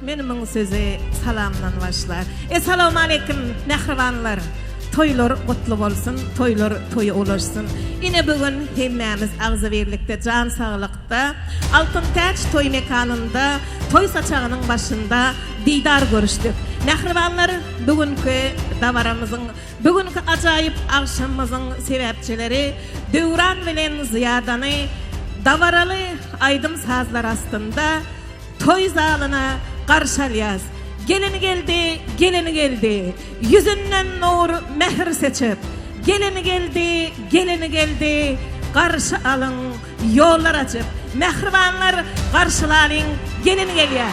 menimin sözi salamdan başlar. Assalamu alaykum nähribanlar. Toylar kutlu bolsun, toylar toy olarsun. Ine bugün hemmemiz ağzı birlikte, can sağlıkta, Altın Taç toy mekanında, toy saçağının başında didar görüştük. Nähribanlar, bugünkü davaramızın, bugünkü acayip akşamımızın sebepçileri Dövran bilen Ziyadany davaralı aydım sazlar astında toy zalına qarşalyaz. Gelini geldi, gelini geldi. Yüzünden nur mehr seçip. Gelini geldi, gelini geldi. Qarşı alın, yollar açıp. Mehribanlar qarşılayın, gelini geliyor.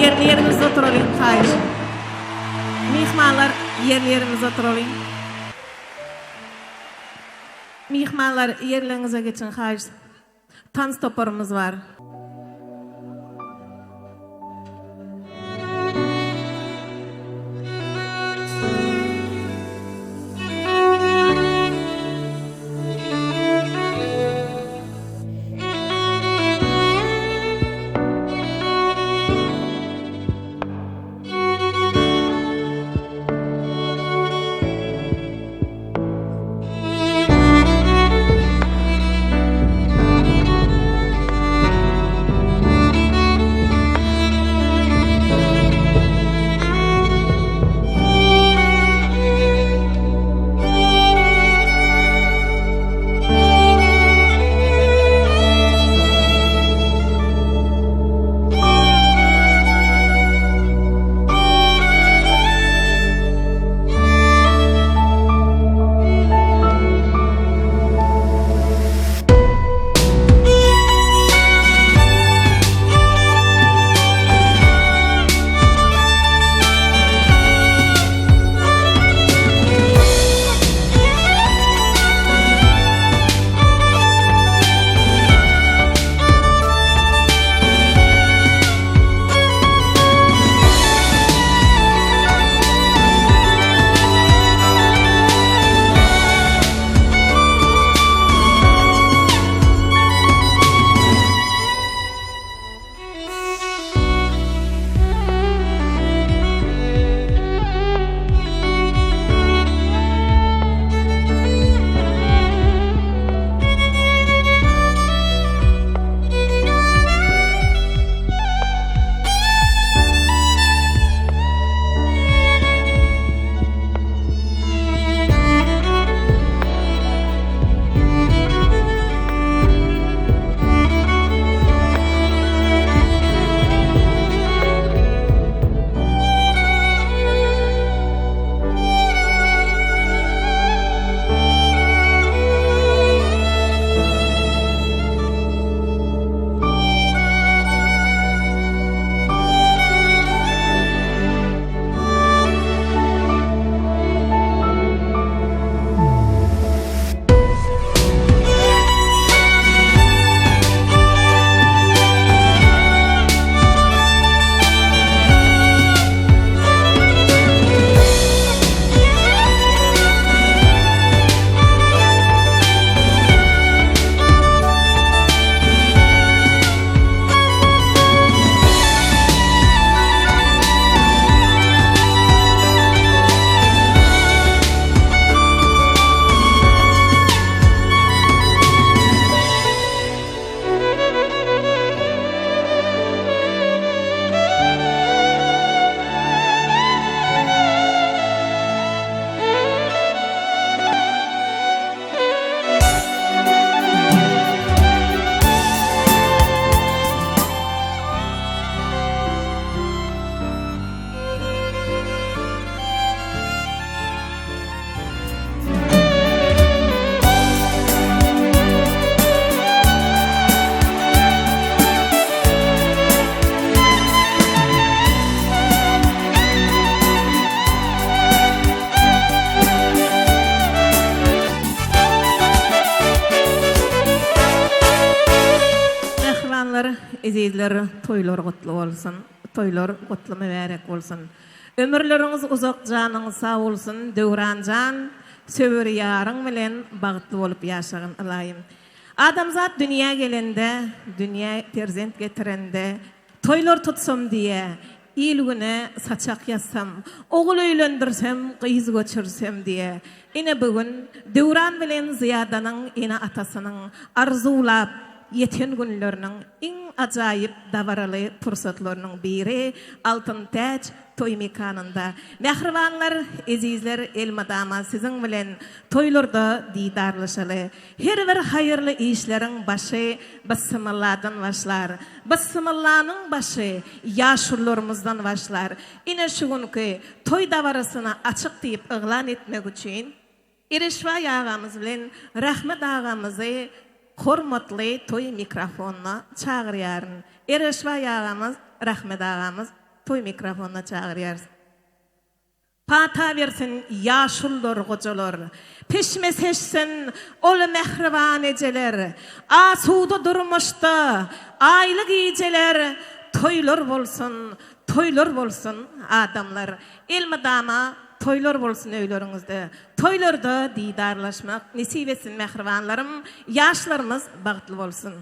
Yerlerimize oturalım, hayır. Mihmanlar yerlerimize oturalım. Mihmanlar yerlerinize geçin, hayır. Tans toparımız var. Ezizler toylar gutly bolsun. Toylar gutly mübarek bolsun. Ömürleriniz uzak, janınız sağ bolsun. Döwranjan söweri ýaryň bilen bagtly bolup ýaşagyň Ilayym. Adamzat dünýä gelende, dünýä perzent getirende toylar tutsam diye ilgüne saçak yazsam, oğul öýlendirsem, gyz göçürsem diye. Ine bugün Döwran bilen Ziyadanyň ine atasynyň arzulap yeten günleriniň iň ajaýyp dawaraly pursatlarynyň biri Altyn Täç toy mekanynda. Mähribanlar, ezizler, elmadama siziň bilen toylarda didarlaşaly. Her bir haýyrly işleriň başy bismilladan başlar. Bismillahnyň başy ýaşurlarymyzdan başlar. Ine şu günki toy dawarasyna açyk diýip yglan etmek üçin Erişvay ağamyz bilen Rahmet ağamyzy hormatly toy mikrofonuna çağırýaryn. Erişvay ağamyz, Rahmet ağamyz toy mikrofonuna çağırýar. Pata versin ýaşullar gojalar, peşme seçsin ol mehriban ejeler, asuda durmuşda aýly gijeler, toylar bolsun adamlar. Elmadama toylar bolsun öýleriňizde. Toylarda didarlaşmak nesip etsin mehribanlarym, ýaşlarymyz bagtly bolsun.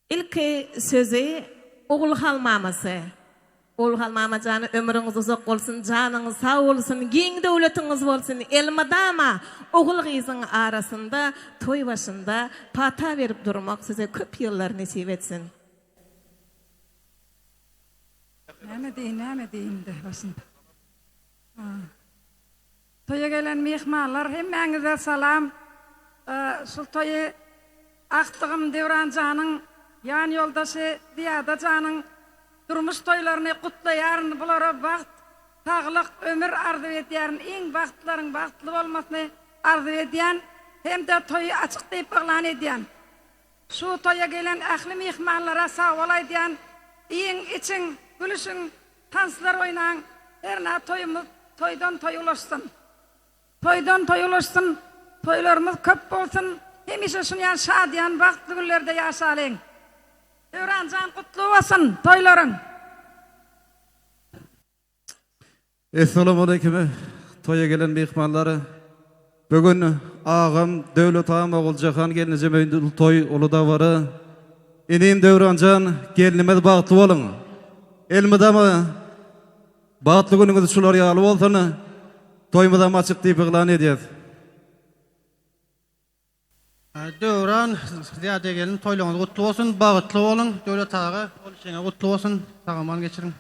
İlki sözü oğul halmamasy. Oğul halmamajanı ömrüňiz uzak bolsun, janyňyz sağ bolsun, giň döwletiňiz bolsun. Elmadama oğul gyzyň arasynda toy başynda pata berip durmak size köp ýyllar nesip etsin. Näme deýin de başynda. Toya gelen mehmanlar hemmeňize salam. Şu toyu aktygym Döwranjanyň yan yoldaşı Ziyada janyň durmuş toylaryny gutlaýaryn, bulara bagt, saglyk ömür arzu etýäryn, iň bagtlaryň bagtly bolmasyny arzu edýän, hem de toyu açyk diýip yglan edýän. Şu toya gelen ähli mehmanlara sag bolay diýän, iň için gülüşüň, tanslar oynaň, herna toyumuz toydan toyulaşsın. Toydan toyulaşsın, toylarymyz köp bolsun, hemişe şunyan şadyan bagtly günlerde ýaşalyň. Döwranjan kutlu bolsun toylaryň. Assalamu alaykum. Toya gelen mehmanlary. Bugün ağam Döwlet ağam Oguljahan gelince möýündül toy uludawary. Enim Döwranjan gelinimiz bagtly bolun. Elmadama bagtly günüňiz şular ýaly bolsun. Toýmydam açyk diýip yglan edýär. Döwran ziyade gelin toylaňyz gutly bolsun, bagtly bolun, döwlet ağa, ol şeňe gutly bolsun, sagaman geçirin.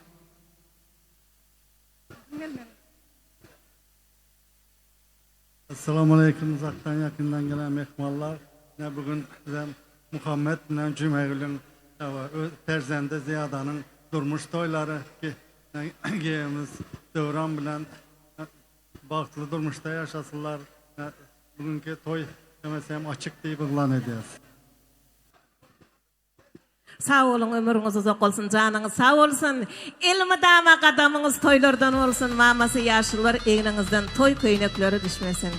Assalamu alaykum, uzaktan yakından gelen mehmanlar. Ne bugün bize Muhammed ne Cümeyül'ün perzende Ziyadanyň durmuş toylary ki geyimiz Döwran bilen bagtly durmuşda ýaşasynlar. Bugünkü toy demesem açyk diýip yglan edýäs. Sağ olun, ömrüňiz uzak bolsun, janyňyz sağ bolsun. Elmadama gadamyňyz toylardan bolsun, mamasy ýaşlylar eňiňizden toy köýnekleri düşmesin.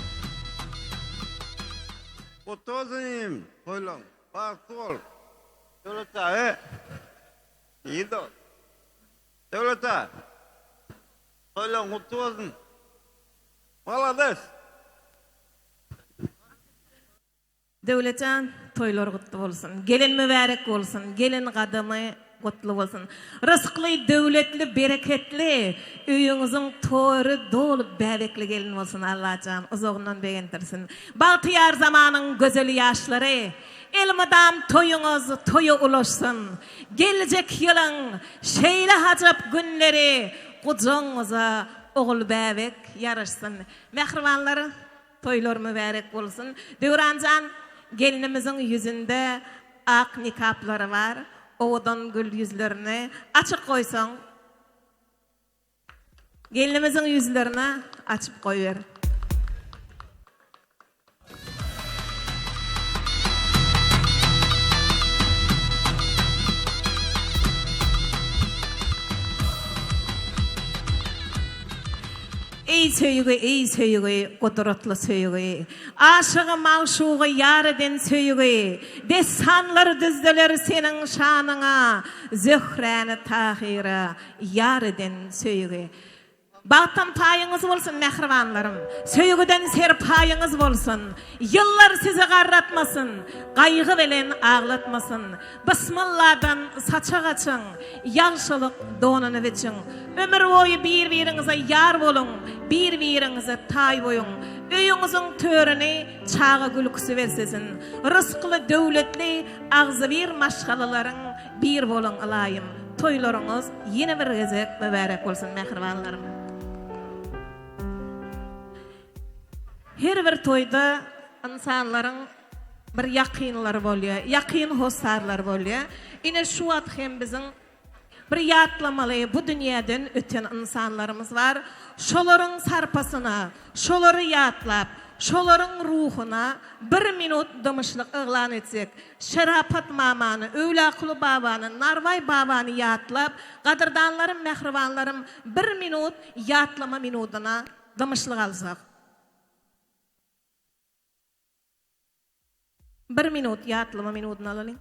Otozim, toylan, bagtly bol. Döwlet ağa, ýydo. Döwlet ağa, toylan gutly bolsun. Malades. Döwletjan toylar gutly bolsun. Gelin mübarek bolsun. Gelin gadamy gutly bolsun. Rızkly, döwletli, bereketli, öýüňiziň tory dolup bärekli gelin bolsun Allahjam. Uzagyndan begentirsin. Bagtyar zamanyň gözel ýaşlary, elmadam toyuňyz toýa ulaşsyn. Geljek ýylyň şeýle hajap günleri gujaňyza ogul bäbek ýaraşsyn. Mehribanlar, toylar mübarek bolsun. Döwranjan gelinimiziň ýüzünde ak nikaplary var. Owadan gül ýüzlerini açyk goýsaň, gelinimiziň ýüzlerini açyp goýber. Ey ey söyüge, kudretli söyüge. Aşığı mağşuğu yar eden söyüge. Desanlar düzdeler senin şanına. Zöhreni tahira yar eden söyüge. Bağtan payınız olsun mehribanlarım. Söygüden ser payınız olsun. Yıllar sizi qarratmasın. Qaygı bilen ağlatmasın. Bismillah'dan saça kaçın. Yaxşılık donunu biçin. Ömür boyu bir-birinize yar bolun. Bir-birinize tay boyun. Öyünüzün törünü çağı gülküsü versesin. Rızklı, dövletli, ağzı bir maşgalaların bir bolun alayım. Toylarınız yine bir gezek mübarek olsun mehribanlarım. Her bir toyda insanların bir yakınları bolýar, yakın hostarlar bolýar. Ine şu wagt hem bizim bir yatlamaly bu dünýäden öten insanlarımız var. Şolaryň sarpasyna, şolary yatlap, şolaryň ruhuna bir minut dımışlyk ıglan etsek, Şerapat mamany, Öwlakly babany, Narvay babany yatlap, gadyrdanlarym, mehribanlarym bir minut yatlama minutuna dımışlyk alsak. Bir minut yatlama minutunu alalım.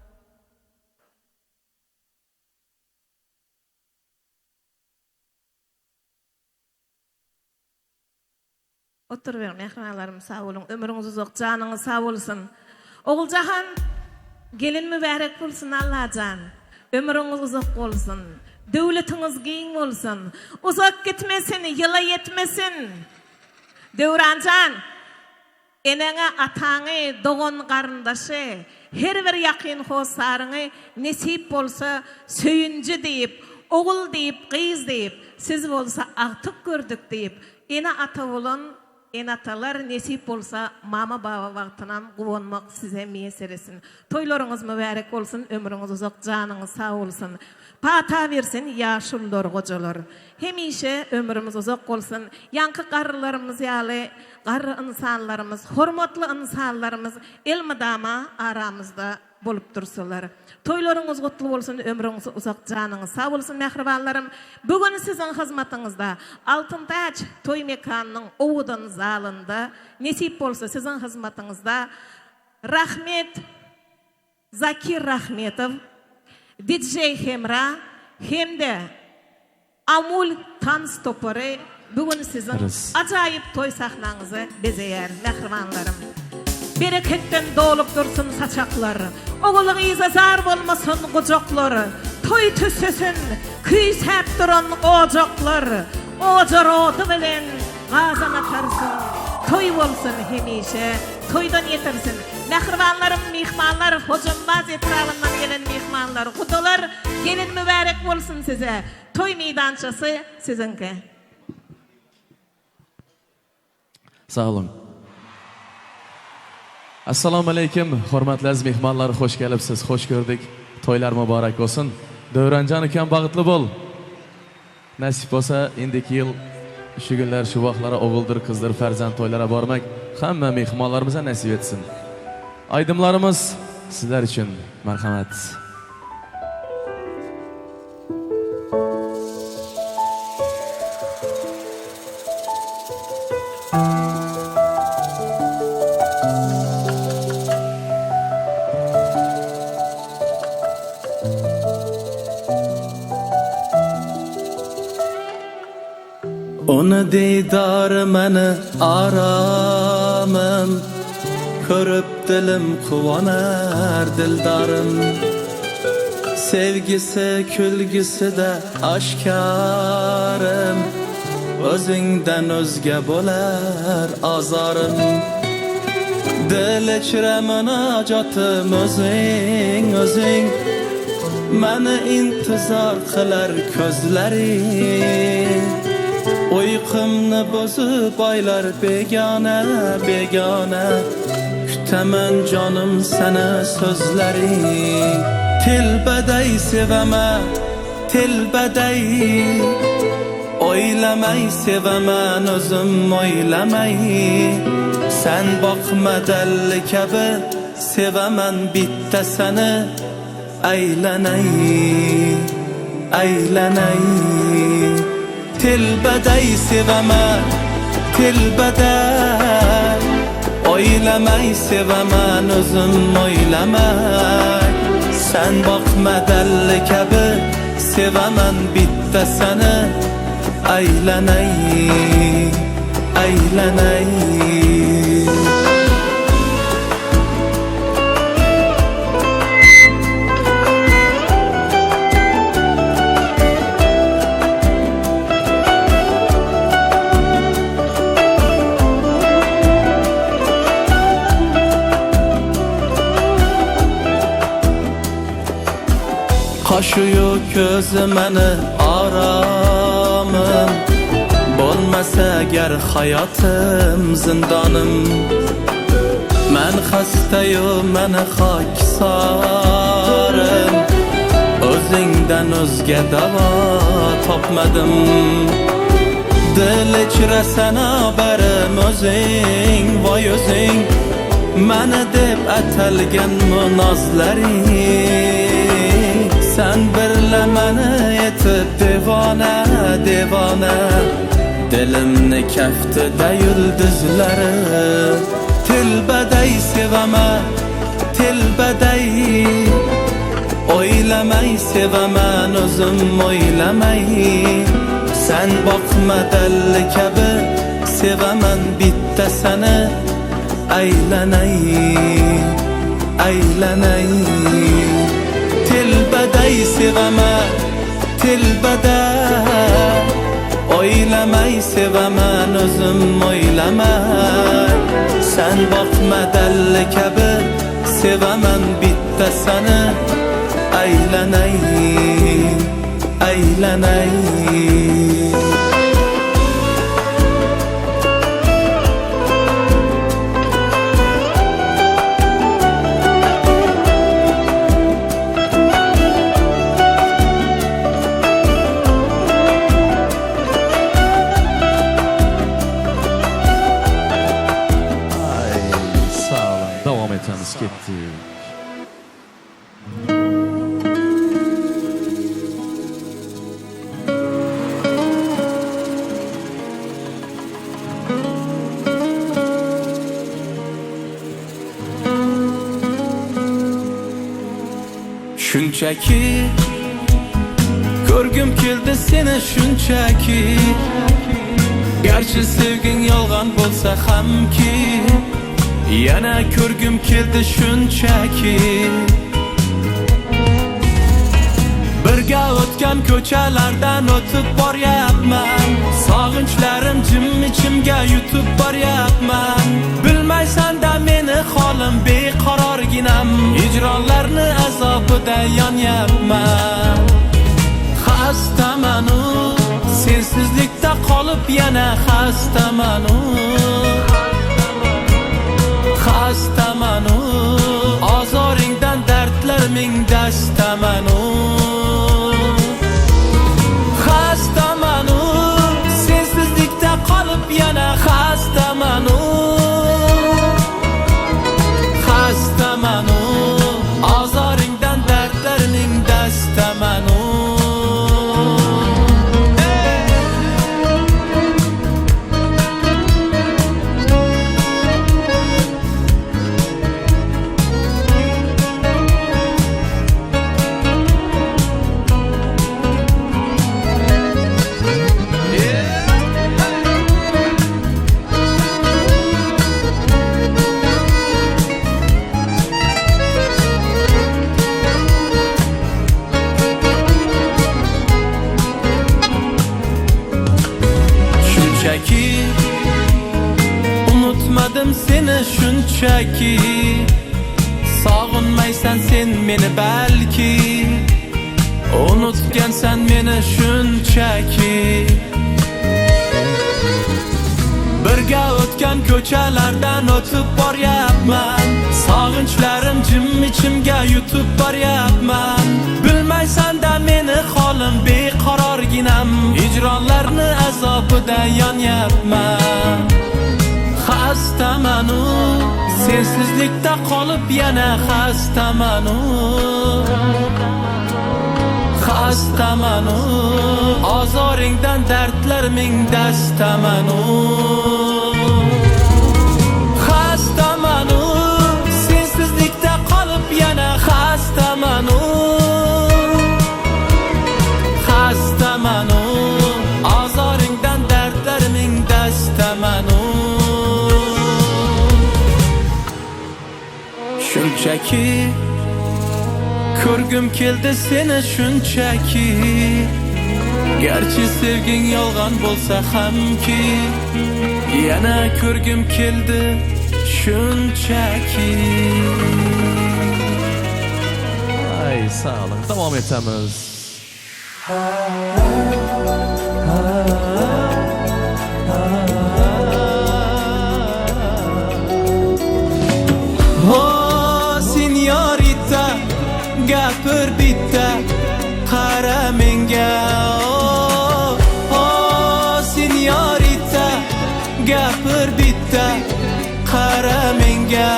Otur verin, mehribanlarım sağ olun, ömrünüz uzak, canınız sağ olsun. Oğulcahan, gelin mübarek olsun Allah'can. Ömrünüz uzak olsun. Devletiniz giyin olsun. Uzak gitmesin, yıla yetmesin. Devrancan, enene atağını, doğun qarındaşı, her bir yakın hosarını nesip olsa söyüncü deyip, oğul deyip, kız deyip, siz olsa artık gördük deyip, ene ata olun, ene atalar nesip olsa mama baba vaxtınam quvonmak size meseresin. Toylarınız mübarek olsun, ömrünüz uzak, canınız sağ olsun. Pata versin yaşullar, kocalar. Hemişe ömrümüz uzak olsun. Yankı qarılarımız ýaly, qarı insanlarımız, hormatly insanlarımız elmidama aramızda bolup dursalar. Toylarınız gutly bolsun, ömrüňiz uzak, janyňyz sağ bolsun mehribanlarym. Bugün sizin hyzmatyňyzda Altyn Taç toy mekanynyň owudan zalynda nesip bolsa sizin hyzmatyňyzda Rahmet Zakir Rahmetov, DJ Hemra, hemde Amul Tanstopore bugün sizin ajaýyp toy sahnaňyzy bezeýär mehribanlarym. Bereketten dolup dursun saçaklar, oğulğyza zar bolmasın gocaklar, toy tüssesin, küýsep duran ocaklar, ojar oty bilen gazan atarsın, toy bolsun hemişe, toydan yetirsin. Mehribanlarym, mihmanlar, hocambaz etrafından gelen mihmanlar, hudalar, gelin mübarek bolsun size. Toy meydançası sizinki. Sağ olun. Assalomu alaykum, hurmatli aziz mehmonlar, hoş kelibsiz, hoş gördük. Toylar mübarek olsun. Dövrancan ikən bagıtlı bol. Nasip olsa indiki yıl şu günler, şu vaxtlara oğuldur, kızdır, farzand toylara barmak hamma mehmonlarımıza nasip etsin. Aydımlarımız sizler için merhamet. Onu diydar meni aramım, körüp dilim kuvanar dildarım. Sevgisi külgisi de aşkarım, özünden özge bolar azarım. Dil içre münacatım özün, özün, meni intizar kılar közlerim. Uykumni bozup aylar begane, begane, kütemen canım sana sözleri. Tilbedey seveme, tilbedey, oylamay sevemen özüm oylamay. Sen bakma deli kebe, sevemen bitte seni, eyleney, eyleney. Tilbedey seveme, tilbedel Oylamay sevaman özüm oylamay Sen bakma deli kabi sevaman bitta seni Aylanay, aylanay Kaşıyor gözümeni aramım Bolmasa ger hayatım zindanım Men hastayım, men haksarım Özüngden özge dava topmadım Dil içre sen haberim özüng, vay özüng Meni deb atalgan munozlaring Sen birle meni etib devona, devona Dilimni kaftida yulduzlari Tilbaday sevaman, tilbaday Oylamay sevaman o'zim oylamay Sen boqma dali kabi sevaman bitta seni Aylanay, aylanay Tilbaday sevaman, tilbaday Oylamay sevaman o'zim oylamay Sen boqma dali kabi sevaman bitta seni Aylanay, aylanay Ketdik. Shunchaki ko'rgim keldi seni shunchaki Garchi sevging yolg'on bo'lsa hamki Yana ko'rgim keldi shunchaki Birga o'tgan ko'chalardan o'tib boryapman Sog'inchlarim jim ichimga yutib boryapman Bilmaysan-da meni holim beqarorginam Hijronlarni azobida yonyapman Xastaman sensizlikda qolib yana xastaman Xastaman ozoringdan dardlar ming dastaman Xastaman sensizlikda qolib yana xastaman Xastaman ozoringdan dardlar ming dastaman Unutmadım seni shunchaki Sog'inmaysan sen meni balki Unutgansan meni shunchaki Birga o'tgan ko'chalardan o'tib boryapman Sog'inchlarim jim ichimga yutib boryapman Bilmaysan-da meni holim beqarorginam Hijronlarni azobida yonyapman Xastaman sensizlikda qolib yana xastaman Xastaman Azoringdan dardlar ming dastamanu Xastamanu Sensizlikda qolib yana xastamanu Xastamanu Azoringdan dardlar ming dastamanu Shunchaki ko'rgim keldi seni shunchaki Garchi sevging yolg'on bo'lsa hamki yana ko'rgim keldi shunchaki Ay sağ olun. Devam etamiz. Oh signorita gapir bitta qara menga Oh signorita gapir bitta qara menga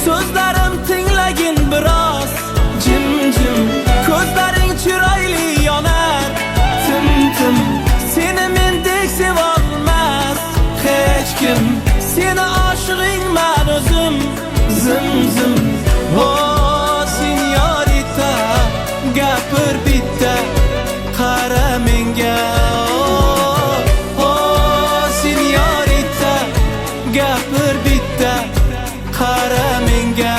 Sözlerim tinglagin biroz jim jim ko'zlaring chiroyli yonar tim tim seni mendek sevolmas hech kim seni oshig'ingman o'zim zim zim Oh signorita gapir bitta qara menga Oh signorita gapir bitta qara menga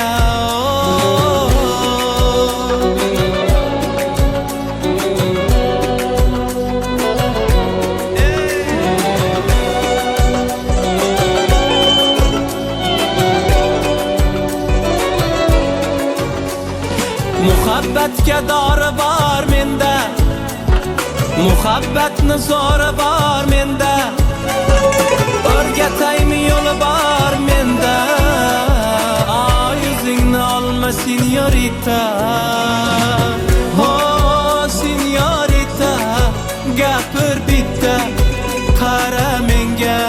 Muhabbatga dori bor menda Muhabbatni zo'ri bor menda O'rgataymi yo'li bor menda Yuzingni olma signorita Oh signorita gapir bitta qara menga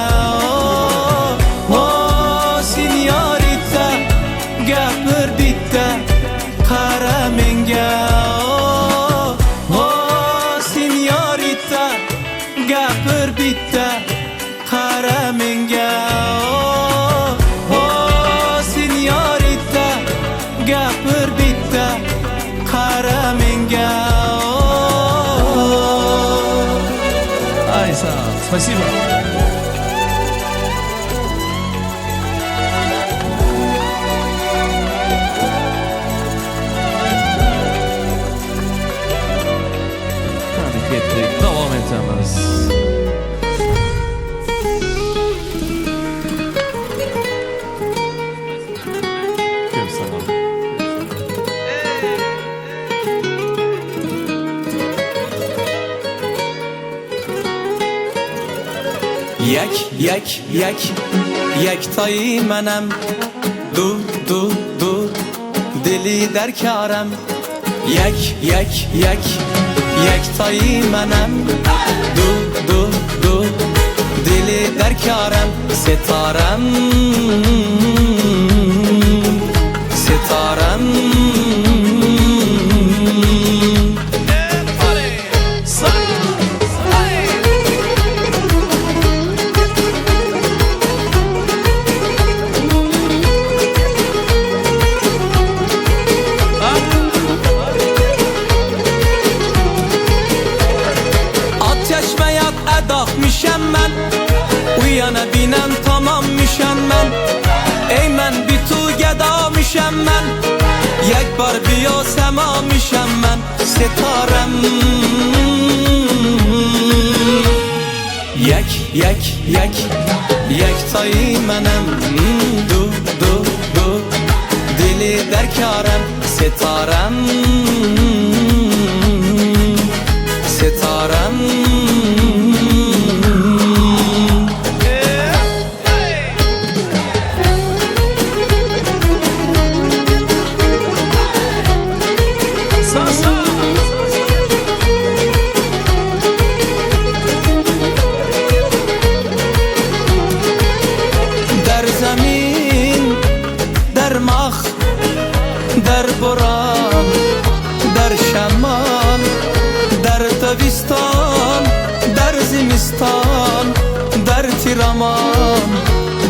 Oh signorita gapir bitta qara menga Oh signorita gapir bitta qara menga Oh signorita gapir bitta qara menga Ay sağ ol. Спасибо. Hadi kettik. Devam etamiz. Ko'p sağ ol. Yaktayi menem du dili derkarem yaktayi menem du dili derkarem setarem ben Uyana binen tamam müşem ben Ey men bitu geda müşem ben Yek bar biyo sema müşem ben Setarem Yek tayı menem Du Dili derkarem Setarem zamin, der mah, der boran, der shaman, der tavistan, der zimistan, der tiraman,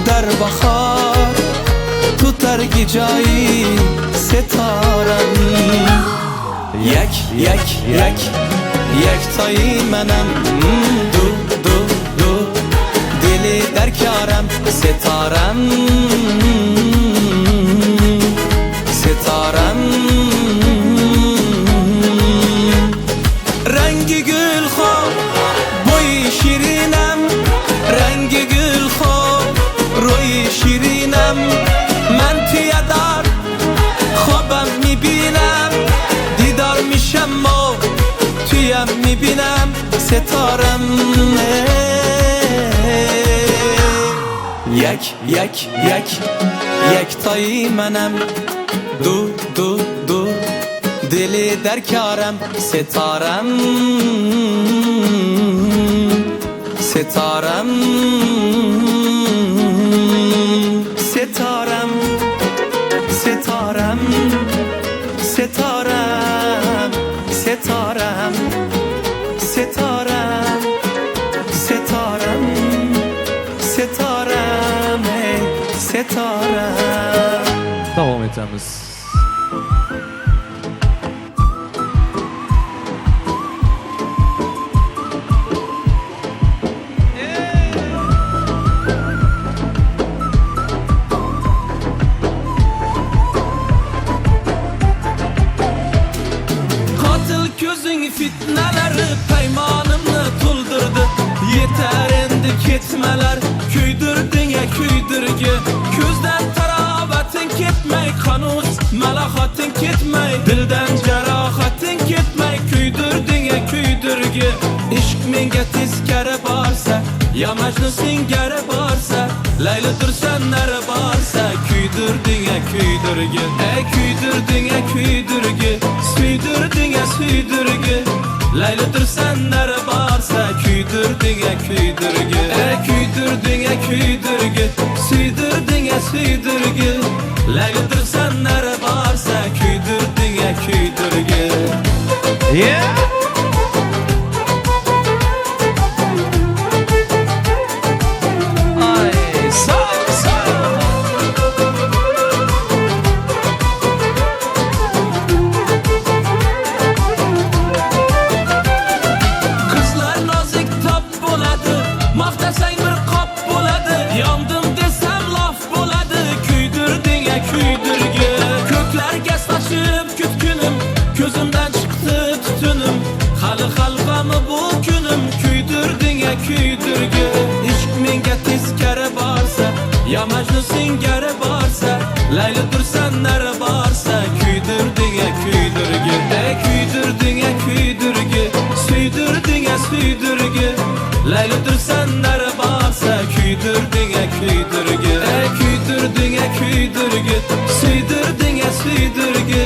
der bahar, tutar gicayi setarem. Yek, yek, yek, yek tayi menem, du, du, du, dili derkarem, setarem, setarem. Rengi gül ho, boy şirinem, rengi gül ho, roy şirinem, men tüyedar, khobem mibinem, didar mişem o, tüyem mibinem, setarem. Yek, yek, yek, yek tayi menem, du, du, du, dili derkarem, setarem, setarem, setarem, setarem, setarem, setarem, setarem, setarem, setarem, ey, setarem. Davom etamiz. Katil gözün fitneleri peymanımı tuldurdu. Yeter endi ketmeler, küydürdün ya küydürgü. Küzden taravetin ketmey, kanus melahatin ketmey, dilden cerahatin ketmey, küydürdün ya küydürgü. İşk menge tizkere barsa, ya Mecnun singere barsa, Leylidir sen nere barsa, küydürdün ya küydürgü. Küydürdün ya küydürgü, süydürdün ya süydürgü. Leylidir sen nere barsa, küydürdün ya küydürgü. Küydürdün ya küydürgü, süydürdün ya süydürgü. Leylidir sen nere barsa, küydürdün ya küydürgü. Yeah! Küydürgü, işk menge tizkere barsa, ya Mecnun singere barsa, Leylidir sen nere barsa, küydürdün ya küydürgü. Küydürdün ya küydürgü, süydürdün ya süydürgü. Leylidir sen nere barsa, küydürdün ya küydürgü. Küydürdün ya küydürgü, süydürdün ya süydürgü.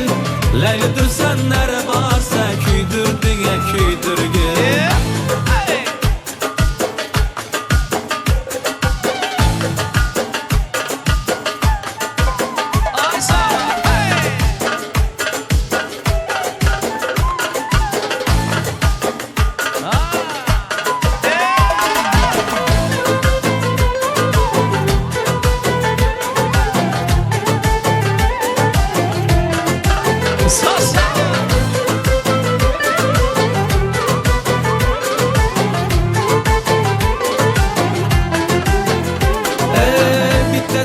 Leylidir sen nere barsa, küydürdün ya küydürgü.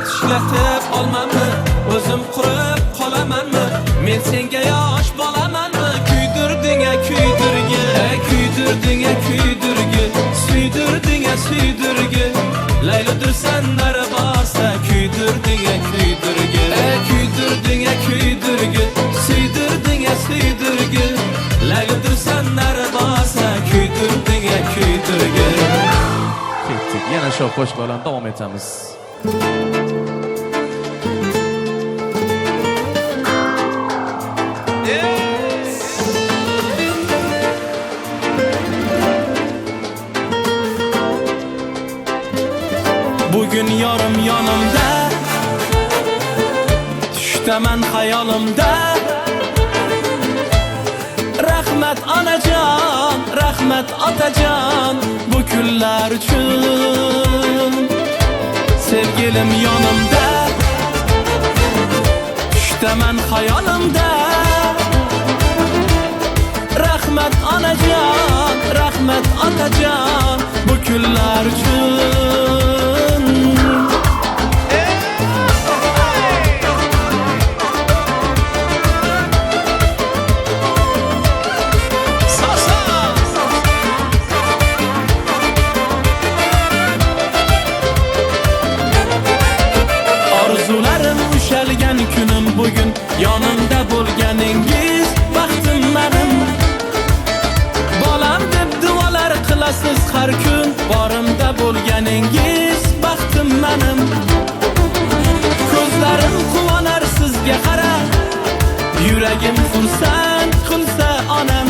Tishlatib olmanmi, o'zim qurib qolamanmi, men senga yosh bolamanmi, kuydirding ya kuydirgi, kuydirding ya kuydirgi, suydirding ya suydirgi, Leylidir sen nere barsa, kuydirding ya kuydirgi, kuydirding ya kuydirgi, suydirding ya suydirgi, Leylidir sen nere barsa, kuydirding ya kuydirgi. Ketdik. Yana shu qo'shiq bilan davom etamiz. Bugün yarım yanımda, Düştemen hayalimde. Rahmet anacan, rahmet atacan bu günler için. Sevgilim yanımda, düştemen hayalimde. Rahmet anacan, rahmet atacan bu günler için. Arzularım üşelgen günüm bugün, yanımda bulganingiz baxtim benim. Balam deb duolar qilasiz har kun, borimda bo'lganingiz baxtim benim. Ko'zlarim quvonar sizga qarab, yuragim xursand qilsa onam.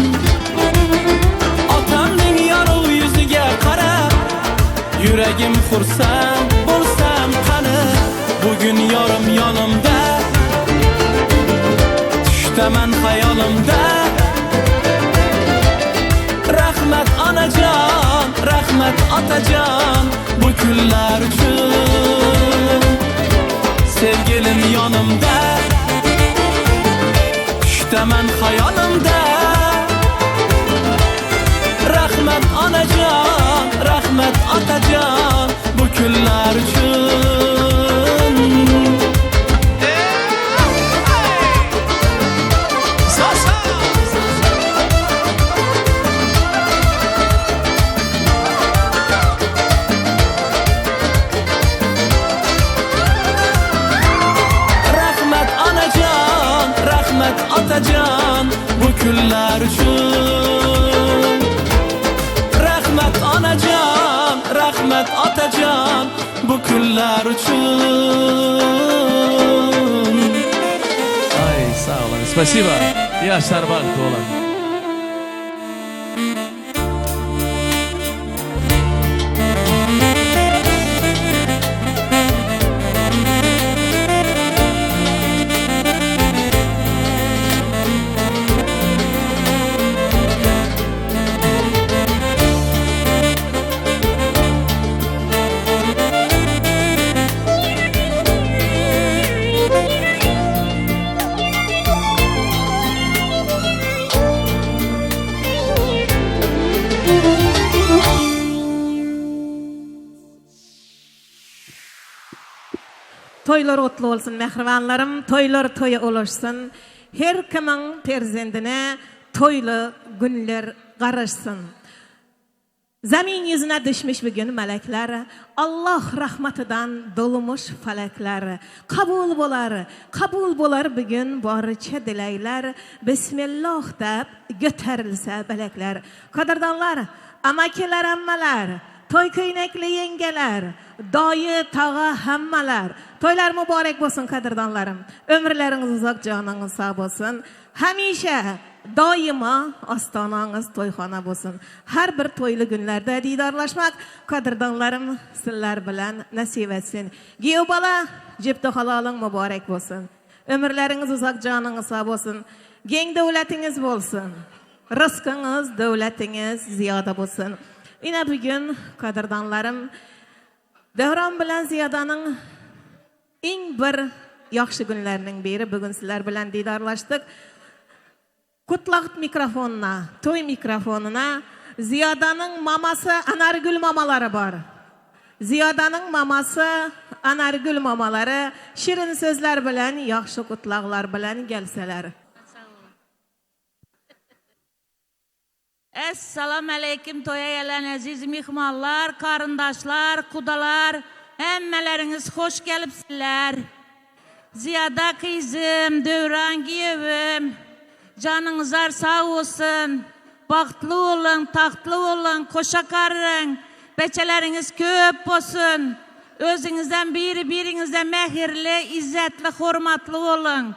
Otamning yorug' yuziga qarab, yuragim xursand bo'lsam qani. Bugün yarım yanımda, düştemen hayalimde. Rahmet anacan, rahmet atacan bu günler için. Sevgilim yanımda, düştemen hayalimde. Rahmet anacan, rahmet atacan bu günler için. Atacan bu günler için. Rahmet anacan, rahmet atacan bu günler için. Ay, sağ olun. Спасибо. Yaşlar baktı olan. Toylar otlu olsun mehribanlarım, toylar toya ulaşsın. Her kimin perzendine toylu günler qarışsın. Zamin yüzüne düşmüş bir gün melekler, Allah rahmetinden dolmuş felekler. Kabul bolar bugün barıça dileyler. Bismillah deb göterilse belekler. Kadirdanlar, amakiler ammalar, toy köynekli yengeler, dayı tağa hammalar. Toylar mübarek olsun kadirdanlarım. Ömürleriniz uzak, canınız sağ olsun. Hamisha daima astananız toyxona olsun. Her bir toylu günlerde didarlaşmak kadirdanlarım sizler bilen nasip etsin. Giyo bala cepte halalın mübarek olsun. Ömürleriniz uzak, canınız sağ olsun. Gen devletiniz olsun. Rızkınız, devletiniz ziyade olsun. Yine bugün kadirdanlarım Devran bilen Ziyadanın en bir yaxşı günlerinin biri. Bugün sizler bilen didarlaştık. Kutlaq mikrofonuna, toy mikrofonuna Ziyadanın maması Anargül mamaları var. Ziyadanın maması Anargül mamaları şirin sözler bilen, yaxşı kutlaqlar bilen gelseler. Assalamu alaikum toya gelen aziz mihmanlar, karındaşlar, kudalar, hemmeleriniz hoş gelipsizler. Ziyada kızım, Dövran giyevim, canınızlar sağ olsun, baktlı olun, tahtlı olun, koşa karın, beçeleriniz köp olsun, özünüzden birinizden mehirli, izzetli, hurmatlı olun,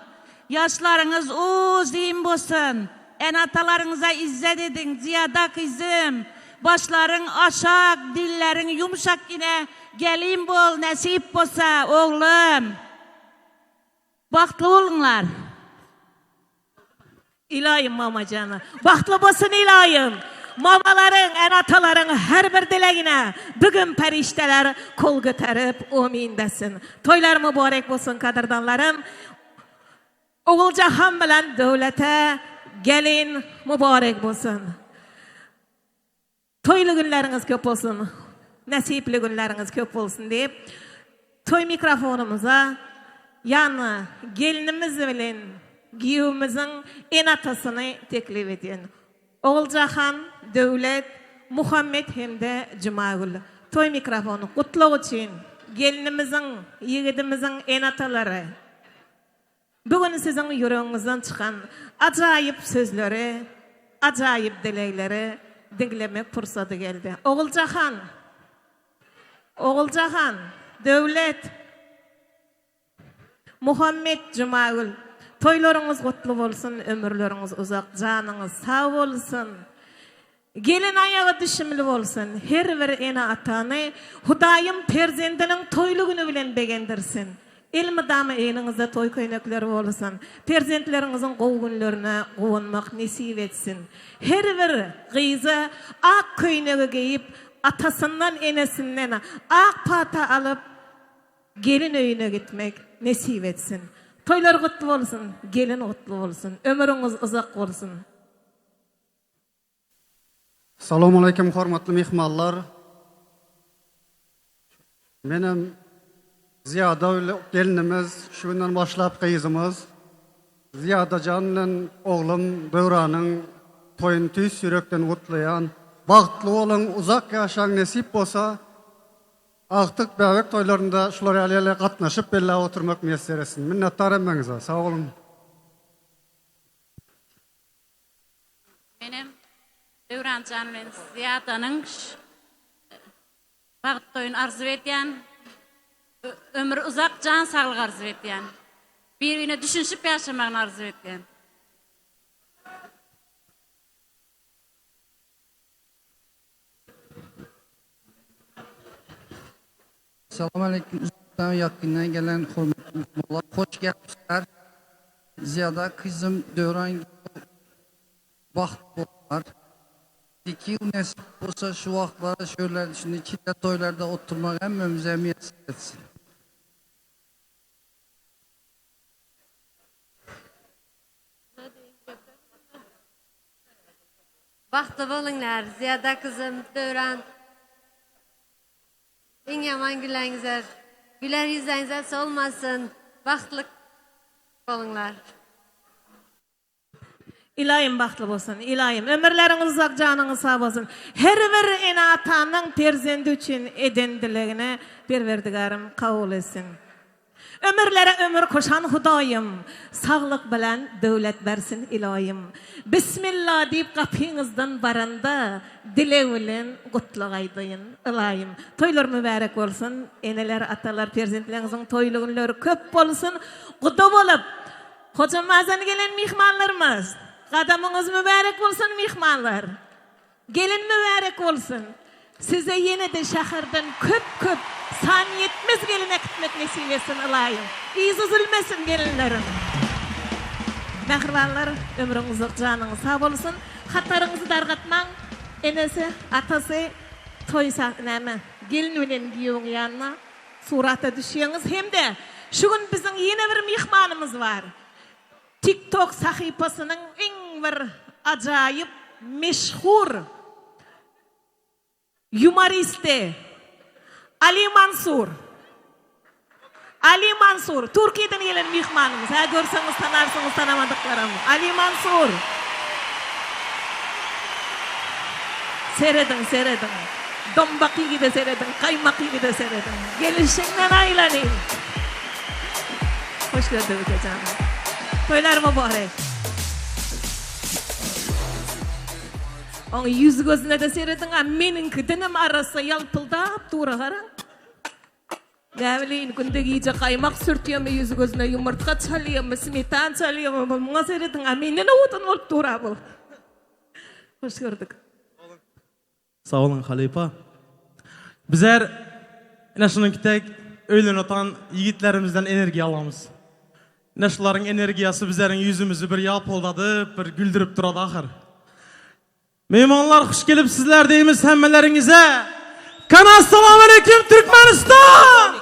yaşlarınız uzun olsun. En atalarınıza izzet edin Ziyada kızım. Başların aşak, dillerin yumuşak yine. Gelin bol, nasip olsa oğlum. Baxtlı olunlar. İlayim mamacana. Baxtlı bolsun ilayim. Mamaların, enataların her bir dilegine bugün perişteler kol götürüp amin desin. Toylar mübarek bolsun kadırdanlarım. Oğulcahan bilen devlete gelin mübarek bolsun. Toylu günleriniz köp olsun. Nasipli günleriniz köp olsun deyip toy mikrofonumuza yani gelinimiz bilen giyimimizin enatasını teklif edin. Oğulcahan, Devlet, Muhammed hem de Cumagül. Toy mikrofonu kutlu için gelinimizin, yiğidimizin enataları. Bugün sizin yüreğinizden çıkan acayip sözleri, acayip dilekleri dinlemek fırsatı geldi. Oğulcahan, Devlet, Muhammed Cumagül. Toylarınız kutlu olsun, ömürleriniz uzak, canınız sağ olsun. Gelin ayağı düşümlü olsun. Her bir ena atanı Hudayım perzendinin toylu günü bilen begendirsin. İlmi damı elinizde toy köynekleri olsun. Perzentlerinizin qow günlerine qowunmak nesip etsin. Her bir gıyza ak köynegi giyip atasından enesinden ak pata alıp gelin öyüne gitmek nesip etsin. Toylar kutlu olsun, gelin kutlu olsun, ömrünüz uzak olsun. Assalamu alaikum hormatly mehmanlar. Benim Ziyada gelinimiz, şu günden başlap kıyızımız, Ziyadacan bilen oğlum Dövran'ın toyun tüys yürekten kutlayan, bağıtlı olun, uzak yaşan nesip olsa, artık bebek toylarında şular aleyhine katnaşıp bella oturmak meselesin. Minnettarım benize, sağ olun. Benim Dövrancan bilen Ziyada'nın bağıt toyun arzu etyen, ömür uzak can sağlık arzu etyen, birbirine düşünüp yaşamağını arzu etyen. Assalamu alaikum. Uzaktan yakından gelen hürmetli Müslümanlar, hoş gelmişler. Ziyada kızım Dövran vaxt var. 2 yıl nesip olsa şu vaxtlarda şöyle şimdi kitle toylarda oturmak hemmemize müyesser etsin. Baxtlı bolunlar, Ziyada kızım Dövran. En yaman gülenizler, güler yüzlerinize solmasın, baxtlık bolunlar. İlayim baxtlı bolsun, ilayim. Ömürleriniz uzak, canınız sağ olsun. Her bir ena atanın perzendi üçün edendiligine Perverdigarım kabul etsin. Ömürlere ömür koşan Hudayım, sağlık bilen devlet versin ilayim. Bismillah deyip kapınızdan baranda, dile bilen kutlu aydayın ilayim. Toylar mübarek olsun, eneler, atalar, perzentlerinizin toylu günleri köp olsun. Kudu bolup, hocamazdan gelen mihmanlarımız, kadamınız mübarek olsun mihmanlar. Gelin mübarek olsun. Size yine de şahırdan köp san yetmez geline gitmek nesip etsin alayım. İyiz üzülmesin gelinlerim. Mehribanlar, ömrünüz uzak, canınız sağ olsun. Hatlarınızı dargatman, enesi, atası, toy sahneme, gelin bilen giyiyorun yanına, surata düşüyorsunuz. Hem de şu gün bizim yine bir mihmanımız var. TikTok sahifasının en bir acayip, meşhur humoristi Ali Mansur. Türkiye'den gelen mihmanımız. Ha görseniz tanarsınız, tanamadıklarım. Ali Mansur. Seyredin. Dombaki gibi seyredin, kaymaki gibi seyredin. Gelişinden aylanın. Hoş gördük hocam. Toylar mübarek. Onun yüz gözüne de seyredin, meninki dinim arası yalpıldap durağara. Ne bileyim, günde iyice kaymak sürtüyor mu yüz gözüne, yumurtka çalıyor mu, smetan çalıyor mu, buna seyredin, menine otan olup dura bu. Hoş gördük. Sağ olun Halipa. Bizler, şunun kitek, öğlen otan yiğitlerimizden enerji alamız. Neşlerin energiyası bizlerin yüzümüzü bir yalpıldadı, bir güldürüp duradı ahır. Meymanlar hoş gelip sizler deyimiz hemmelerinize. Kana assalamu aleyküm Türkmenistan!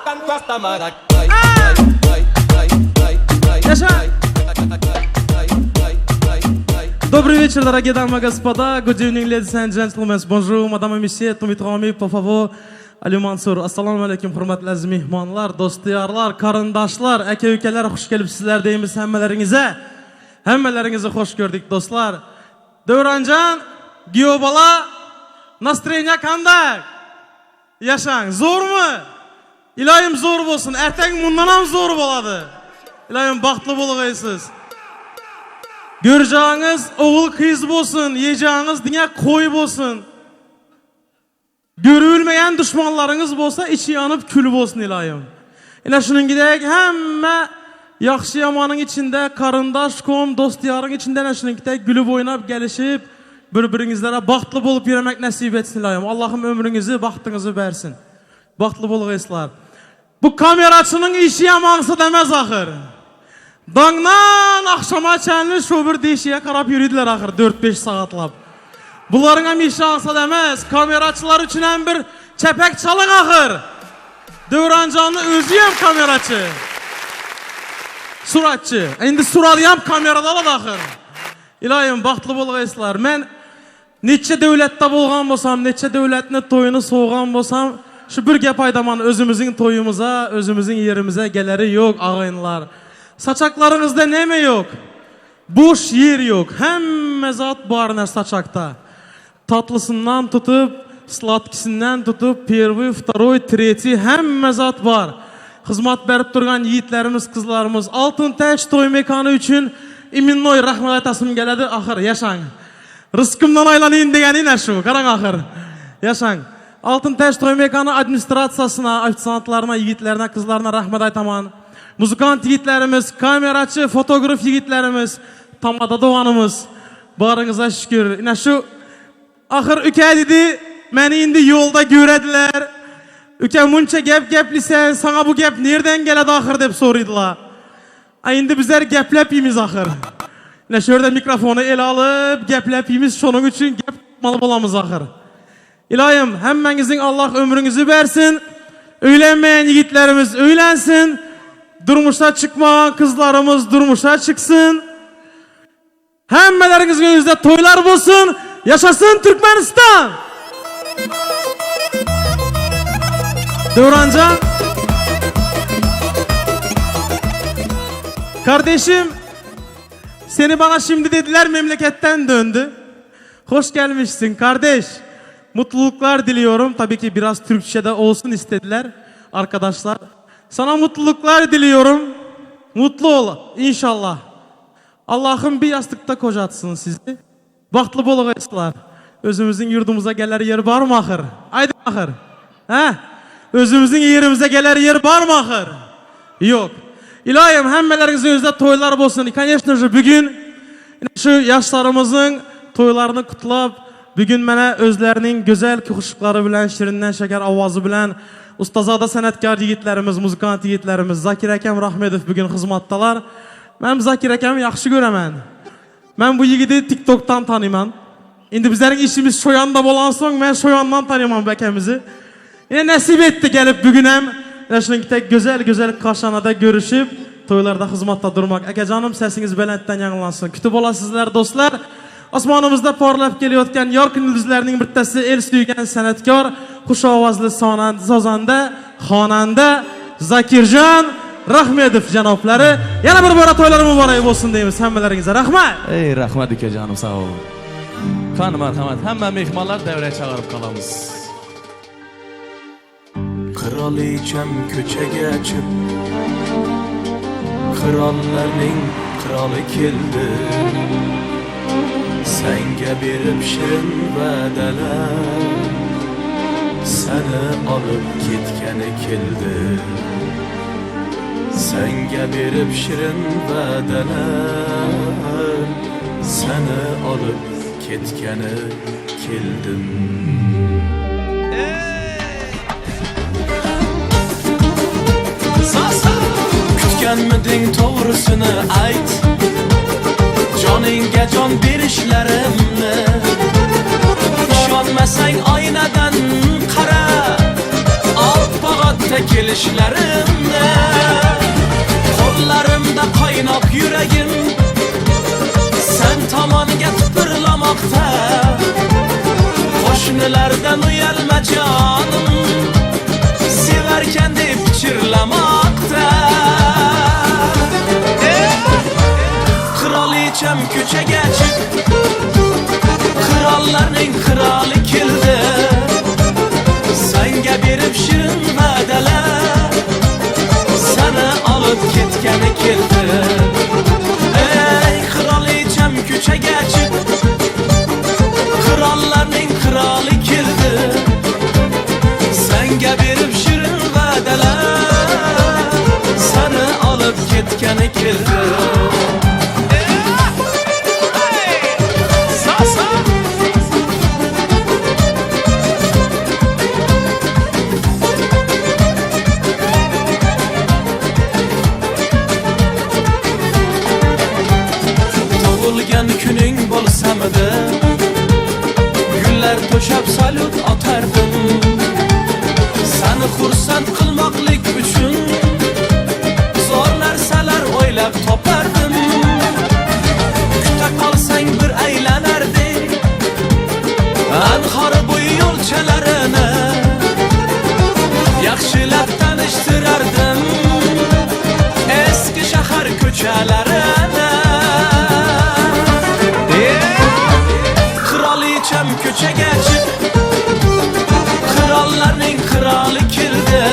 Yaşa! Добрый вечер, дорогие дамы и господа. Good evening, ladies and gentlemen. Bonjour, madame et messieurs. Tous mes amis, por favor. Ali Mansur. Assalamu alaikum, hurmatli aziz mehmonlar, dostiyarlar, qarindoshlar, aka-ukalar, xush kelibsizlar deymiz hammalaringize. Hammalaringizni xush ko'rdik, do'stlar. Davronjon, Giyobala, настроение qanday? Yaşang, zo'rmi? Iloyim zo'r bo'lsin. Ertang bundan ham zo'r bo'ladi. Iloyim baxtli bo'lg'aysiz. Göreceğiniz oğul kız bolsun, yiyeceğiniz dünya koy bolsun. Görülmeyen düşmanlarınız bolsa içi yanıp külü bolsun ilayım. Yine şunun gidek hemme yaxşı yamanın içinde, karındaş, kom, dost diyarın içinde ne şunun gidek gülüp oynap gelişip birbirinizlere baxtlı bolup yürümek nasip etsin ilayım. Allah'ım ömrünüzü, baxtınızı versin. Baxtlı bolğaysızlar. Bu kameraçının işi yamansı demez ahır. Dağdan akşama çenli şoför değişiye karab yürüdüler ahır 4-5 saatlap. Bunların hem işi alsa demez. Kameraçılar için hem bir çepek çalın ahır. Davronjonni özüyem kameraçı. Suratçı. Endi suralayam kamerada da ahır. İlayim baxtlı bolğaysızlar. Ben neçe devlette bolgan bolsam, neçe devletine toyunu soğugan bolsam, şu bir gep aydaman özümüzün toyumuza, özümüzün yerimize geleri yok ağayınlar. Saçaklarınızda neme yok? Boş yer yok. Hemme zat barınar saçakta. Tatlısından tutup, slatkisinden tutup, первый, второй, третий hemme zat var. Hizmet berip durgan yiğitlerimiz, kızlarımız, Altın Taş toy mekanı için iminnoy rahmet aytasım geledi. Ahır, yaşang. Rızkımdan aylanayın degeni ne şu? Karan ahır. Yaşang. Altın Taş toy mekanı administrasyasına, ofitsiantlarına, yiğitlerine, kızlarına rahmet aytaman. Muzikant yiğitlerimiz, kameraçı, fotoğraf yiğitlerimiz, tamada doğanımız, barınıza şükür. Yine şu ahır üke dedi, beni indi yolda görediler. Üke munça gep-geplisen, sana bu gep nereden geledi ahır deyip soruydular. Indi bizler geplep yemiz ahır. Yine şöyle mikrofonu el alıp, geplep yemiz, şunun için gep malı bolamız ahır. İlayim, hemmenizin Allah ömrünüzü versin, öylenmeyen yiğitlerimiz öylensin. Durmuşa çıkma kızlarımız durmuşa çıksın. Hemmeleringizin önünüzde toylar bulsun. Yaşasın Türkmenistan. Davronjon. Kardeşim, seni bana şimdi dediler memleketten döndü. Hoş gelmişsin kardeş. Mutluluklar diliyorum. Tabii ki biraz Türkçe'de olsun istediler arkadaşlar. Sana mutluluklar diliyorum. Mutlu ol inşallah. Allah'ım bir yastıkta kocatsın sizi. Baxtlı bolğaysızlar. Özümüzün yurdumuza gelir yer var mı ahır? Haydi ahır. He? Özümüzün yerimize gelir yer var mı ahır? Yok. İlayim hemmeleringizin önünüzde toylar bolsun. Конечно же bugün şu yaşlarımızın toylarını kutlap, bugün mene özlerinin güzel kuşukları bilen, şirinden şeker avazı bilen Ustazada sanatkar yiğitlerimiz, muzikant yiğitlerimiz, Zakir Akam Rahmedov bugün hizmettalar. Ben Zakir Akam'ı yaxşı göremen. Ben bu yiğidi TikTok'tan tanıyman. Şimdi bizlerin işimiz şoyanda bolan son, ben şoyandan tanıyman bekemizi. Yine nasip etti gelip bugün hem tek güzel Kaşanada görüşüp, toylarda hizmette durmak. Eke canım sesiniz belentten yanılansın. Kütüp olasızlar dostlar. Osmanımızda parlap geliyotgan yorqin yulduzlarning birtasi el suygan sanatkor, xush ovozli sozanda, xonanda Zakirjon Rahmedov janoblari. Yana bir bora to'ylar muborak bo'lsin deymiz hammalaringizga. Rahmat. Ey rahmat ukajonim, sağ olun. Qani marhamat, hamma mehmonlar davraya chaqirib qolamiz. Kraliçem köçege çık, krallarning kralı keldi. Senge berip şirin va'dalar, seni alıp ketgani keldi. Senge berip şirin va'dalar, seni alıp ketgani keldim. Düşkənmidin toğrusunu ayt, canınga can berishlarimni. İşonmasang aynadan qara, oppoq kelishlarimni. Qo'llarimda qaynoq yuragim sen tomoniga tipirlamoqda. Qo'shnilardan uyalma jonim, sevarkan deb pichirlamoqda. Kraliçem ko'chaga chiq, qirollarning qiroli keldi. Senga berib shirin va'dalar, seni olib ketgani keldi. Ey kraliçem ko'chaga chiq, qirollarning qiroli keldi. Senga berib shirin va'dalar, seni olib ketgani keldi. Kuning bo'lsamidi, gullar to'shab salut otardim. Seni xursand qilmoqlik uchun zo'r narsalar o'ylab topardim. Kuta qolsang bir aylanardik anhor bo'yi yo'lchalarini, yaxshilab tanishtirardim eski shahar ko'chalarini. Kraliçem ko'chaga chiq, qirollarning qiroli keldi.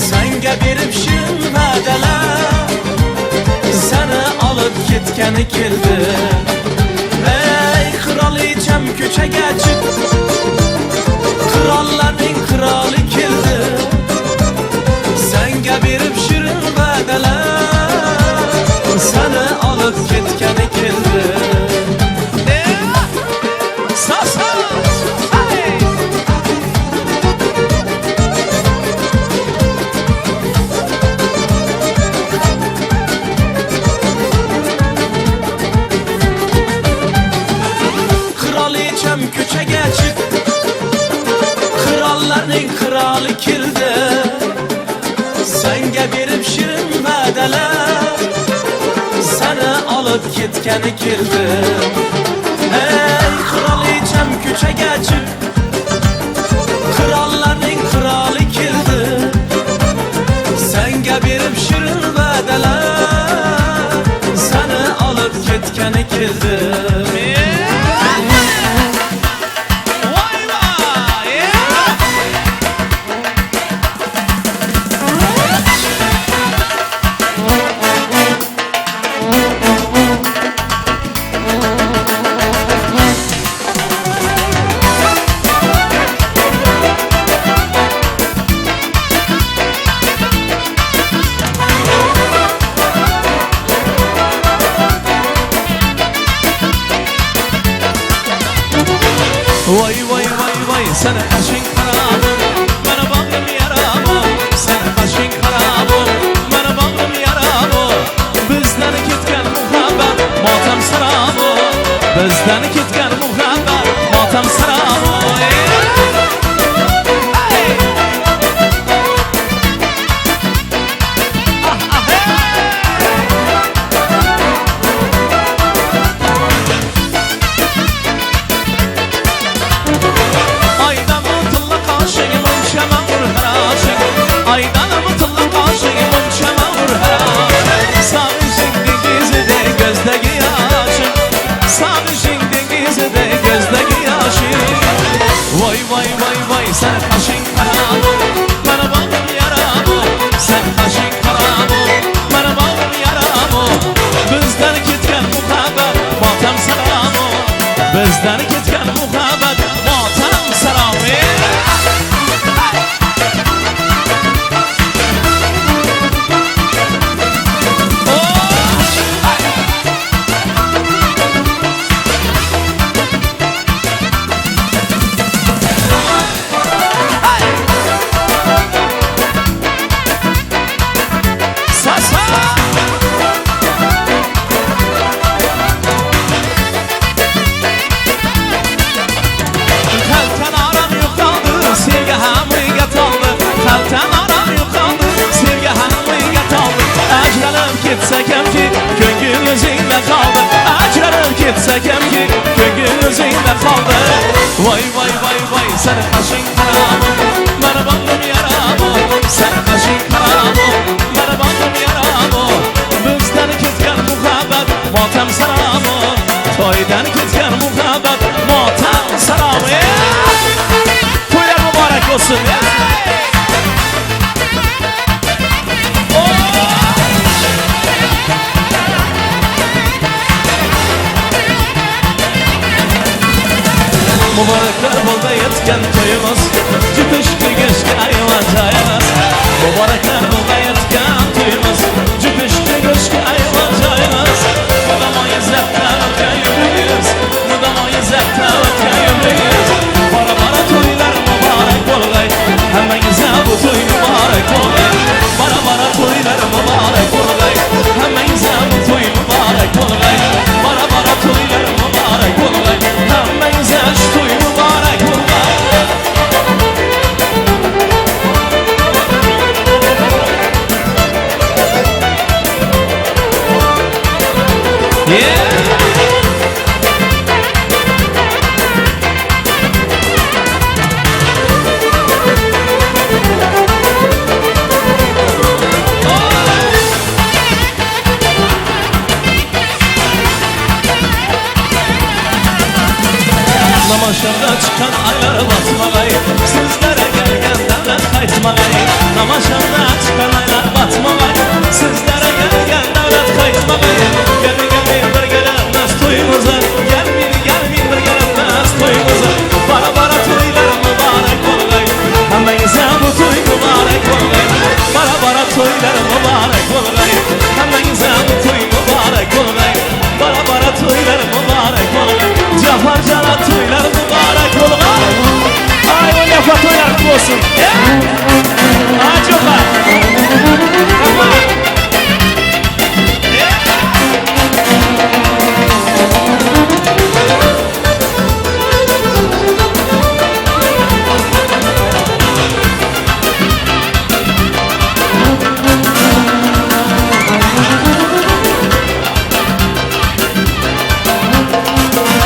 Senga berib shirin va'dalar, seni olib ketgani keldi. Ey kraliçem ko'chaga chiq, qirollarning qiroli keldi. Senga berib shirin va'dalar, seni olib ketgani keldi. Kraliçem ko'chaga chiq, qirollarning qiroli keldi. Senga berib shirin va'dalar, seni olib ketgani keldi. Ey kraliçem ko'chaga chiq, qirollarning qiroli keldi. Senga berib shirin va'dalar, seni olib ketgani keldi. Vay vay vay vay, sana kaşın karabı, bana bağlım yarabı. Sana kaşın karabı, bana bağlım yarabı. Bizden ketgan muhabbet, motam sarabı. Bizden ketgan muhabbet, motam sarabı. Sağ üzündü gözde yaşım, sağ üzündü çekem ki kökün özünde kaldı. Vay vay vay vay sen kaşın karamı, bana bandım yaramı. Sen kaşın karamı, bana bandım yaramı. Bizden ketken muhabbet matem saramı, toydan ketken muhabbet matem saramı. Toylar mübarek olsun ya. Mübarekler bolda yetken toyumuz, cüpüşlü geçti ayvacayız. Mübarekler bolda yetken toyumuz, cüpüşlü geçti ayvacayız. Mudamayız hepten öteyümüyüz, mudamayız hepten öteyümüyüz. Para para toylar mübarek olgay, hemmenize bu toy mübarek olgay. Para para toylar mübarek olgay, hemmenize bu toy mübarek olgay. Para para toylar mübarek olgay, hemmenize şu toy mübarek olgay. Yeah! Namaşanda çıkan aylar batmagay, sizlere gelgen devlet kaytmagay. Namaşanda çıkan aylar batmagay, sizlere gelgen devlet kaytmagay. Gelin gelin bir gelemez toyumuza, gelmin gelmin bir gelemez toyumuza. Bara bara toylar mübarek olgay, hemmenize bu toy mübarek olgay. Bara bara toylar mübarek olgay, hemmenize bu toy mübarek olgay. Bara bara toylar mübarek olgay, Cafar Cana toylar mübarek olgay. Ay o lafa toylar olsun. Ay Cafar. Tamam.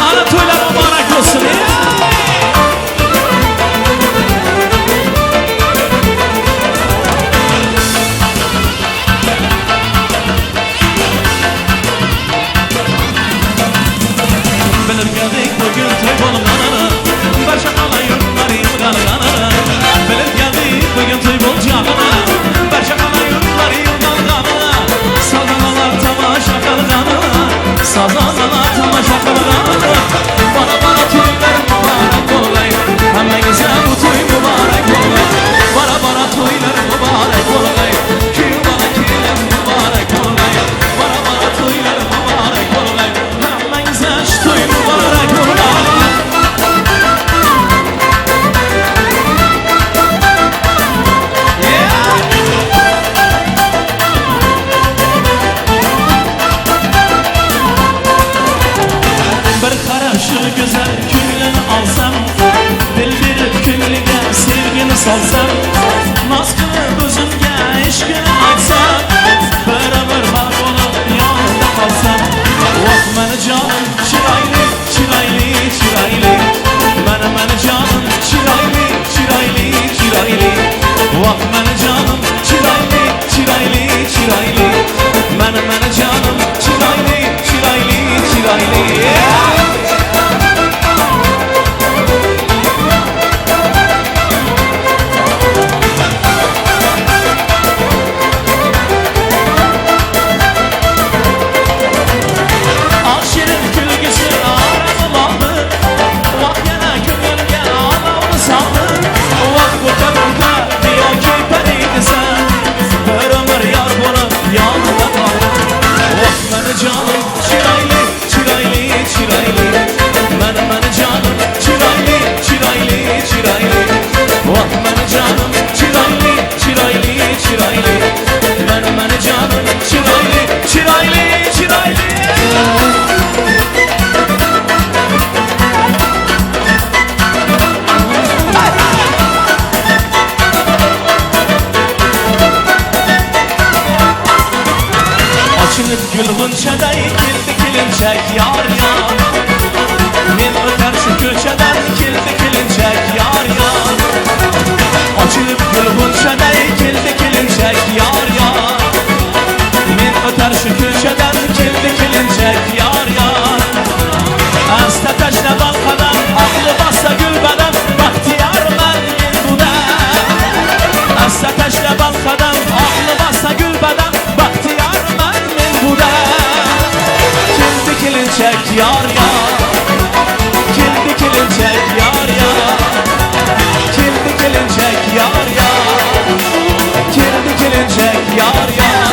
Ana toylar mübarek olsun. Bilip geldik bugün toy bolganana, barşa alayurtlar yılgalganana. Bilip geldik bugün toy bolcağına, barşa alayurtlar yılgalganana. Sazanalar tamaşa kılganana, sazanalar tamaşa kılganana. Bana bana toylar mübarek olgay, hemmenize bu toy mübarek olgay. Bana bana toylar mübarek olgay, kül bana kiler mübarek olgay. Bana bana toylar mübarek olgay, hemmenize şu toy mübarek olgay. Bir karışık güzel külün alsam, dil bir küllüge sevgini salsam, naz kılıp özümge işkini açsam, beraber bak olup yanında kalsam. Vah meni canım çiraylı, çiraylı, çiraylı. Meni canım çiraylı, çiraylı, çiraylı. Vah meni canım çiraylı, çiraylı, çiraylı. Meni canım çiraylı, çiraylı, çiraylı. gül bunçaday kildi kilinçek yar yar. Men öter şu köşeden kildi kilinçek yar yar. Açılıp gül bunçaday kildi kilinçek yar yar. Men öter şu köşeden kildi kilinçek yar yar. Asta taşla balkadan aklı bassa gül beden bahtiyar ben buda. Asta taşla balkadan aklı bassa gül beden bahtiyar ben buda. Kildi kilinçek yar yar. Kildi kilinçek yar yar. Kildi kilinçek yar yar. Kildi kilinçek yar yar.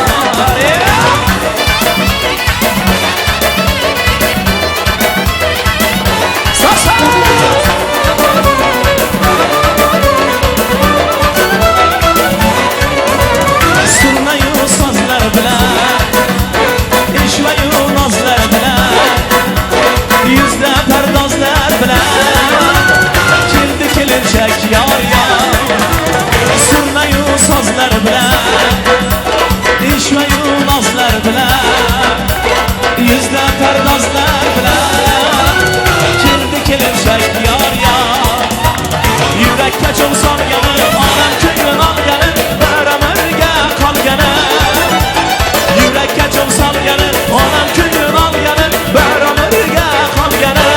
Surnayu sazlar bilen, işveyu nazlar bilen, yüzde perdazlar bilen, kildi kilinçek yar yar. Surnayu sazlar bilen, işveyu nazlar bilen, yüzde perdazlar bilen, kildi kilinçek yar yar. Yürekte çok sarganı, alem köyün alganı, beraberge kalganı. Yürekte çok sarganı, alem köyün alganı, beraberge kalganı.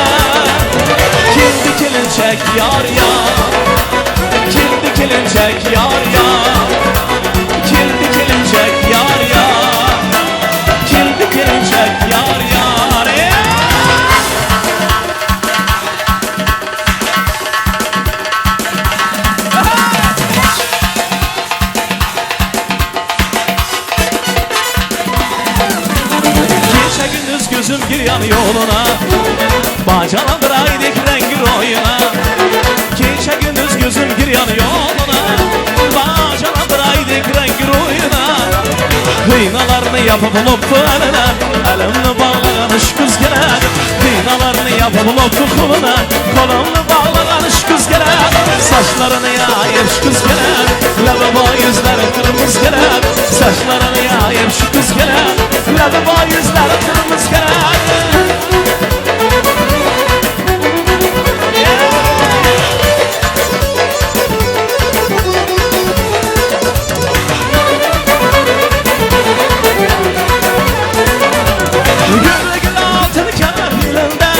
Kildi kilinçek yar yar. Kildi kilinçek yar yar. Kildi kilinçek yar yar. Kildi kilinçek yar yar. Gece gündüz gözüm giriyor yoluna, bacana bıraydık rengi oyuna. Gece gündüz gözüm giriyor yoluna, bacana bıraydık rengi oyuna. Kıynalarını yapıp loptu eline, elimni bağlayan iş kız gelen. Kıynalarını yapıp loptu koluna, kolumnu bağlayan iş kız gelen. Saçlarını yayıp şu kız gelen, lavabo yüzleri kırmızı gelen. Saçlarını yayıp şu kız gelen, lavabo yüzleri kırmızı gelen. Gül altın kemer dilinde,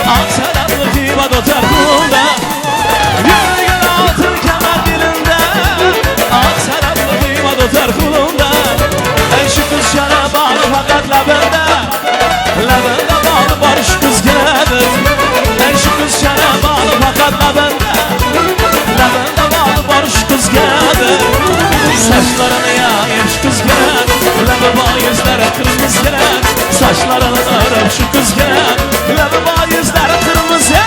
aksaranlı diva dotar kulunda. Gül altın kemer dilinde, aksaranlı diva dotar kulunda. Şu kız şana bağlı fakat labında, labında bağlı barış kız gelir. Şu kız şana bağlı fakat labında, labında bağlı barış kız gelir. Saçlarını yayıp şu kız gelir, lavabo yüzleri kırmızı gelir. Saçlarını örüp şu kız gelir, lavabo yüzleri kırmızı.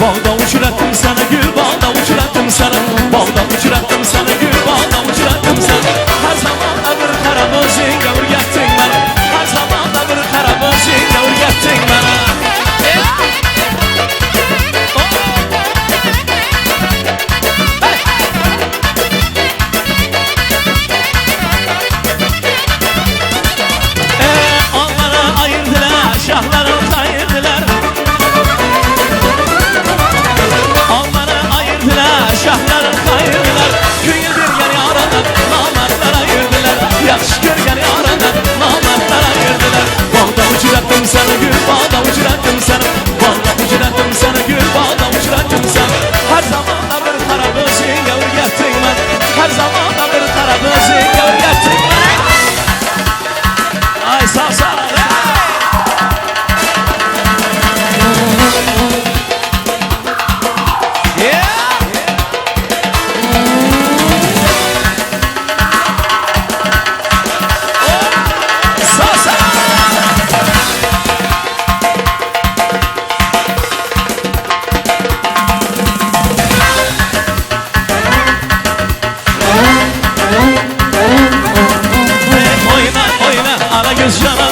Bağda uçurattım sana gül, bağda uçurattım sana. Bağda uçurattım sana gül, bağda uçurattım sana. Her zaman da bir kara bozun gavur gettin bana. Her zaman da bir kara bozun gavur gettin bana. Onlara ayırdılar, şahları kayırdılar. Onlara ayırdılar, şahları kayırdılar. yaşa